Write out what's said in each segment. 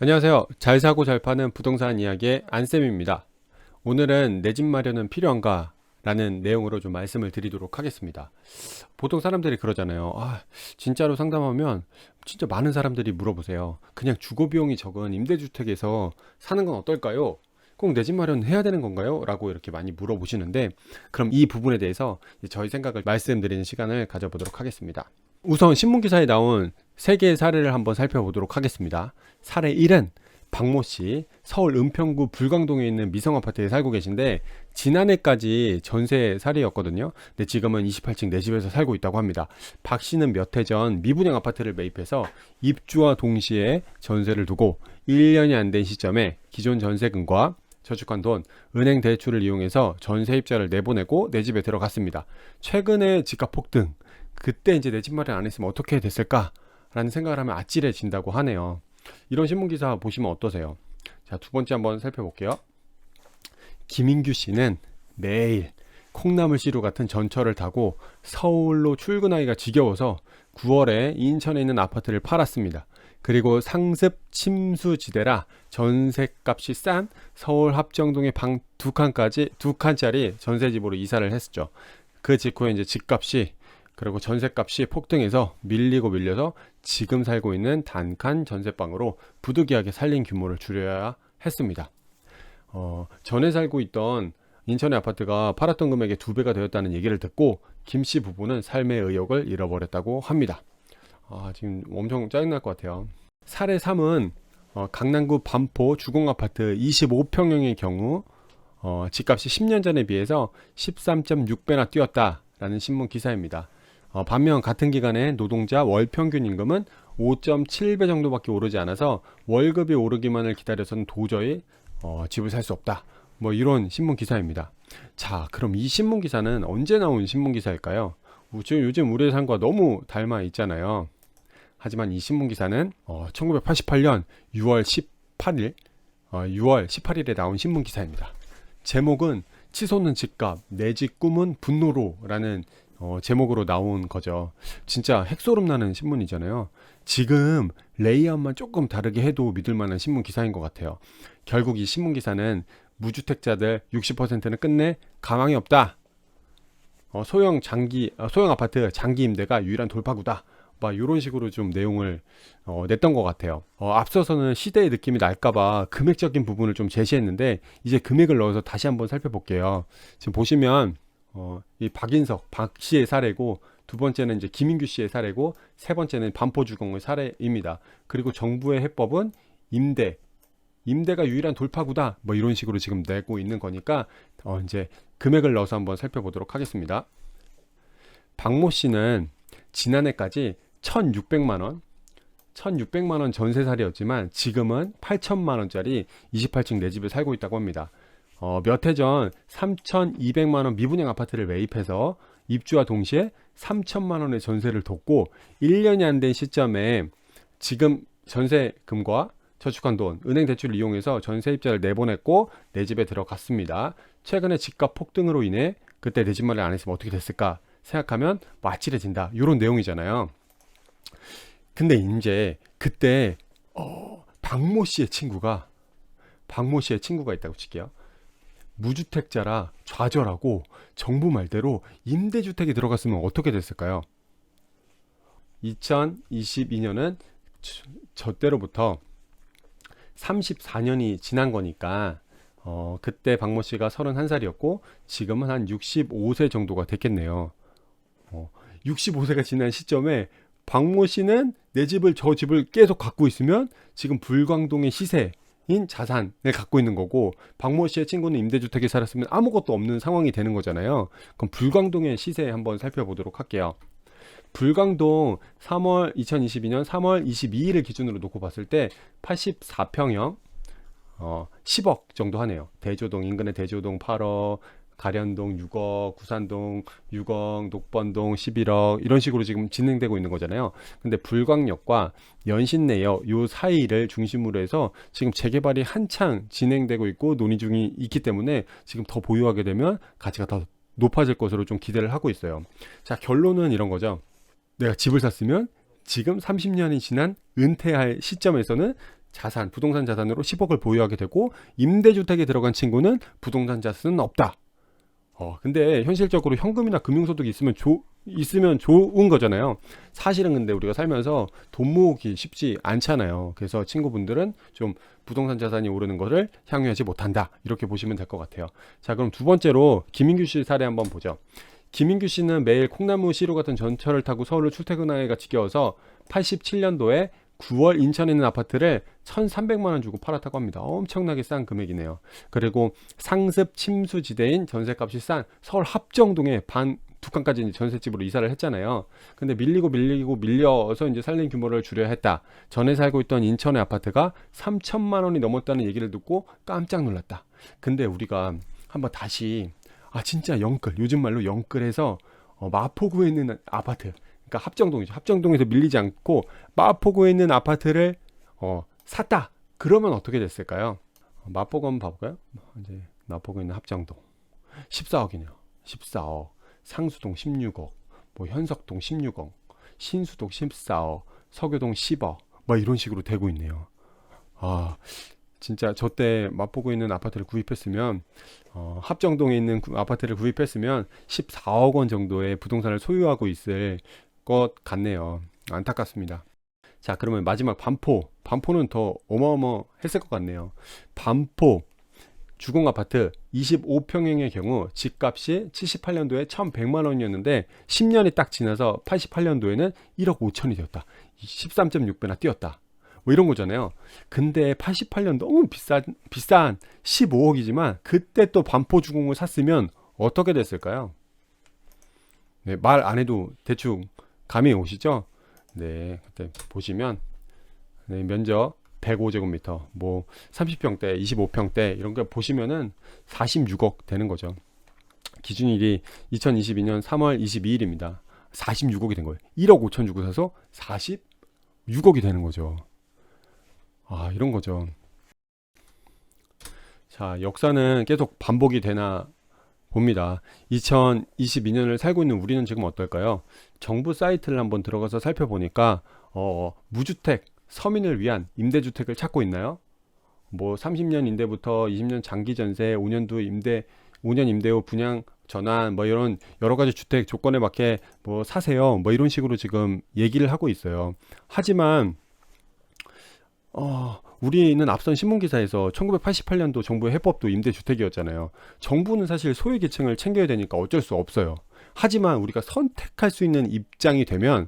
안녕하세요. 잘 사고 잘 파는 부동산 이야기의 안쌤입니다. 오늘은 내 집 마련은 필요한가? 라는 내용으로 좀 말씀을 드리도록 하겠습니다. 보통 사람들이 그러잖아요. 진짜로 상담하면 진짜 많은 사람들이 물어보세요. 그냥 주거비용이 적은 임대주택에서 사는 건 어떨까요? 꼭 내 집 마련 해야 되는 건가요? 라고 이렇게 많이 물어보시는데, 그럼 이 부분에 대해서 저희 생각을 말씀드리는 시간을 가져보도록 하겠습니다. 우선 신문기사에 나온 세 개의 사례를 한번 살펴보도록 하겠습니다. 사례 1은 박모 씨, 서울 은평구 불광동에 있는 미성아파트에 살고 계신데 지난해까지 전세살이였거든요. 근데 지금은 28층 내 집에서 살고 있다고 합니다. 박 씨는 몇 해 전 미분양 아파트를 매입해서 입주와 동시에 전세를 두고 1년이 안 된 시점에 기존 전세금과 저축한 돈, 은행 대출을 이용해서 전세입자를 내보내고 내 집에 들어갔습니다. 최근에 집값 폭등, 그때 이제 내 집 마련 안 했으면 어떻게 됐을까? 라는 생각을 하면 아찔해진다고 하네요. 이런 신문기사 보시면 어떠세요? 자, 두 번째 한번 살펴볼게요. 김인규 씨는 매일 콩나물시루 같은 전철을 타고 서울로 출근하기가 지겨워서 9월에 인천에 있는 아파트를 팔았습니다. 그리고 상습 침수지대라 전셋값이 싼 서울 합정동의 방 두 칸짜리 전세집으로 이사를 했었죠. 그 직후에 이제 집값이 그리고 전셋값이 폭등해서 밀려서 지금 살고 있는 단칸 전셋방으로 부득이하게 살림 규모를 줄여야 했습니다. 전에 살고 있던 인천의 아파트가 팔았던 금액의 2배가 되었다는 얘기를 듣고 김씨 부부는 삶의 의욕을 잃어버렸다고 합니다. 지금 엄청 짜증날 것 같아요. 사례 3은 강남구 반포 주공아파트 25평형의 경우 집값이 10년 전에 비해서 13.6배나 뛰었다라는 신문 기사입니다. 반면 같은 기간에 노동자 월 평균 임금은 5.7배 정도밖에 오르지 않아서 월급이 오르기만을 기다려서는 도저히 집을 살 수 없다. 뭐 이런 신문 기사입니다. 자, 그럼 이 신문 기사는 언제 나온 신문 기사일까요? 지금 요즘 우리의 삶과 너무 닮아 있잖아요. 하지만 이 신문 기사는 1988년 6월 18일에 나온 신문 기사입니다. 제목은 치솟는 집값, 내 집 꿈은 분노로라는 제목으로 나온 거죠. 진짜 핵소름 나는 신문이잖아요. 지금 레이아웃만 조금 다르게 해도 믿을 만한 신문 기사인 것 같아요. 결국 이 신문 기사는 무주택자들 60%는 끝내 가망이 없다. 소형 아파트 장기 임대가 유일한 돌파구다. 막 이런 식으로 좀 내용을 냈던 것 같아요. 앞서서는 시대의 느낌이 날까봐 금액적인 부분을 좀 제시했는데 이제 금액을 넣어서 다시 한번 살펴볼게요. 지금 보시면 이 박 씨의 사례고, 두 번째는 이제 김인규 씨의 사례고, 세 번째는 반포주공의 사례입니다. 그리고 정부의 해법은 임대가 유일한 돌파구다. 뭐 이런 식으로 지금 내고 있는 거니까 이제 금액을 넣어서 한번 살펴보도록 하겠습니다. 박모 씨는 지난해까지 1,600만 원 전세살이였지만 지금은 8천만 원짜리 28층 내 집에 살고 있다고 합니다. 몇 해 전 3,200만 원 미분양 아파트를 매입해서 입주와 동시에 3천만 원의 전세를 뒀고 1년이 안 된 시점에 지금 전세금과 저축한 돈, 은행 대출을 이용해서 전세입자를 내보냈고 내 집에 들어갔습니다. 최근에 집값 폭등으로 인해 그때 내 집 마련 안 했으면 어떻게 됐을까 생각하면 아찔해진다. 이런 내용이잖아요. 근데 이제 그때 박모 씨의 친구가 있다고 칠게요. 무주택자라 좌절하고 정부 말대로 임대주택에 들어갔으면 어떻게 됐을까요? 2022년은 저 때로부터 34년이 지난 거니까 그때 박모 씨가 31살이었고 지금은 한 65세 정도가 됐겠네요. 65세가 지난 시점에 박모 씨는 저 집을 계속 갖고 있으면 지금 불광동의 시세인 자산을 갖고 있는 거고, 박모 씨의 친구는 임대주택에 살았으면 아무것도 없는 상황이 되는 거잖아요. 그럼 불광동의 시세 한번 살펴보도록 할게요. 불광동 2022년 3월 22일을 기준으로 놓고 봤을 때 84평형 10억 정도 하네요. 대조동 인근의 대조동 8억, 가련동 6억, 구산동 6억, 녹번동 11억 이런 식으로 지금 진행되고 있는 거잖아요. 근데 불광역과 연신내역 요 사이를 중심으로 해서 지금 재개발이 한창 진행되고 있고 논의 중이 있기 때문에 지금 더 보유하게 되면 가치가 더 높아질 것으로 좀 기대를 하고 있어요. 자, 결론은 이런 거죠. 내가 집을 샀으면 지금 30년이 지난 은퇴할 시점에서는 자산, 부동산 자산으로 10억을 보유하게 되고 임대주택에 들어간 친구는 부동산 자산은 없다. 근데 현실적으로 현금이나 금융소득이 있으면 좋은 거잖아요. 사실은 근데 우리가 살면서 돈 모으기 쉽지 않잖아요. 그래서 친구분들은 좀 부동산 자산이 오르는 것을 향유하지 못한다. 이렇게 보시면 될 것 같아요. 자, 그럼 두 번째로 김인규 씨 사례 한번 보죠. 김인규 씨는 매일 콩나무 시루 같은 전철을 타고 서울을 출퇴근하기가 지겨워서 87년도에 9월 인천에 있는 아파트를 1,300만 원 주고 팔았다고 합니다. 엄청나게 싼 금액이네요. 그리고 상습 침수지대인 전셋값이 싼 서울 합정동에 두 칸까지 전셋집으로 이사를 했잖아요. 근데 밀려서 이제 살림 규모를 줄여야 했다. 전에 살고 있던 인천의 아파트가 3천만 원이 넘었다는 얘기를 듣고 깜짝 놀랐다. 근데 우리가 한번 다시 진짜 영끌, 요즘 말로 영끌해서 마포구에 있는 아파트, 그러니까 합정동이죠. 합정동에서 밀리지 않고 마포구에 있는 아파트를 샀다. 그러면 어떻게 됐을까요? 마포구 한번 봐볼까요? 이제 마포구에 있는 합정동 14억이네요. 14억. 상수동 16억, 뭐 현석동 16억, 신수동 14억, 서교동 10억, 뭐 이런 식으로 되고 있네요. 진짜 저 때 마포구에 있는 아파트를 구입했으면 합정동에 있는 아파트를 구입했으면 14억 원 정도의 부동산을 소유하고 있을 것 같네요. 안타깝습니다. 자, 그러면 마지막 반포는 더 어마어마했을 것 같네요. 반포 주공 아파트 25평형의 경우 집값이 78년도에 1,100만 원이었는데 10년이 딱 지나서 88년도에는 1억 5천이 되었다. 13.6배나 뛰었다. 뭐 이런 거잖아요. 근데 88년 너무 비싼 15억이지만 그때 또 반포 주공을 샀으면 어떻게 됐을까요? 네, 말 안 해도 대충 감이 오시죠? 네, 그때 보시면 면적 105제곱미터, 뭐 30평대, 25평대 이런 거 보시면은 46억 되는 거죠. 기준일이 2022년 3월 22일입니다. 46억이 된 거예요. 1억 5천 주고 사서 46억이 되는 거죠. 이런 거죠. 자, 역사는 계속 반복이 되나 봅니다. 2022년을 살고 있는 우리는 지금 어떨까요? 정부 사이트를 한번 들어가서 살펴보니까 무주택 서민을 위한 임대주택을 찾고 있나요? 뭐 30년 임대부터 20년 장기 전세, 5년 임대 후 분양 전환, 뭐 이런 여러 가지 주택 조건에 맞게 뭐 사세요. 뭐 이런 식으로 지금 얘기를 하고 있어요. 하지만 우리는 앞선 신문기사에서 1988년도 정부의 해법도 임대주택이었잖아요. 정부는 사실 소외계층을 챙겨야 되니까 어쩔 수 없어요. 하지만 우리가 선택할 수 있는 입장이 되면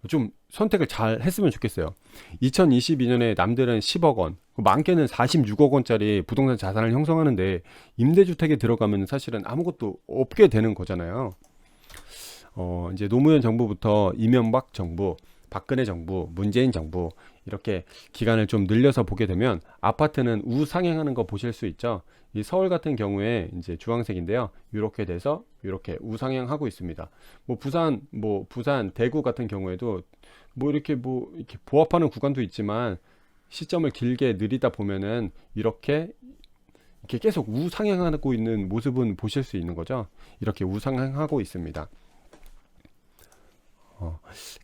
좀 선택을 잘 했으면 좋겠어요. 2022년에 남들은 10억 원, 많게는 46억 원짜리 부동산 자산을 형성하는데 임대주택에 들어가면 사실은 아무것도 없게 되는 거잖아요. 이제 노무현 정부부터 이명박 정부, 박근혜 정부, 문재인 정부 이렇게 기간을 좀 늘려서 보게 되면 아파트는 우상향하는 거 보실 수 있죠. 이 서울 같은 경우에 이제 주황색인데요. 이렇게 돼서 이렇게 우상향하고 있습니다. 뭐 부산, 대구 같은 경우에도 이렇게 보합하는 구간도 있지만 시점을 길게 느리다 보면은 이렇게 계속 우상향하고 있는 모습은 보실 수 있는 거죠. 이렇게 우상향하고 있습니다.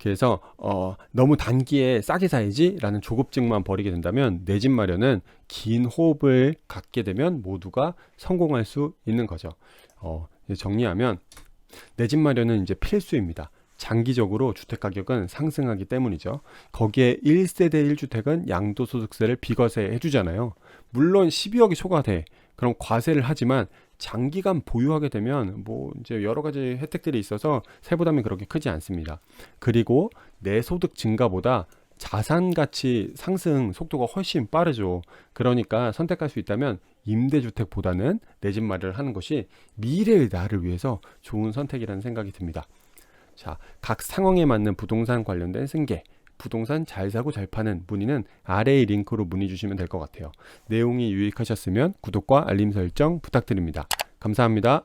그래서 너무 단기에 싸게 사야지 라는 조급증만 버리게 된다면 내 집 마련은 긴 호흡을 갖게 되면 모두가 성공할 수 있는 거죠. 정리하면 내 집 마련은 이제 필수입니다. 장기적으로 주택가격은 상승하기 때문이죠. 거기에 1세대 1주택은 양도소득세를 비과세 해주잖아요. 물론 12억이 초과돼. 그럼 과세를 하지만 장기간 보유하게 되면 뭐 이제 여러 가지 혜택들이 있어서 세부담이 그렇게 크지 않습니다. 그리고 내 소득 증가보다 자산 가치 상승 속도가 훨씬 빠르죠. 그러니까 선택할 수 있다면 임대주택보다는 내 집 마련을 하는 것이 미래의 나를 위해서 좋은 선택이라는 생각이 듭니다. 자, 각 상황에 맞는 부동산 관련된 승계, 부동산 잘 사고 잘 파는 문의는 아래의 링크로 문의 주시면 될 것 같아요. 내용이 유익하셨으면 구독과 알림 설정 부탁드립니다. 감사합니다.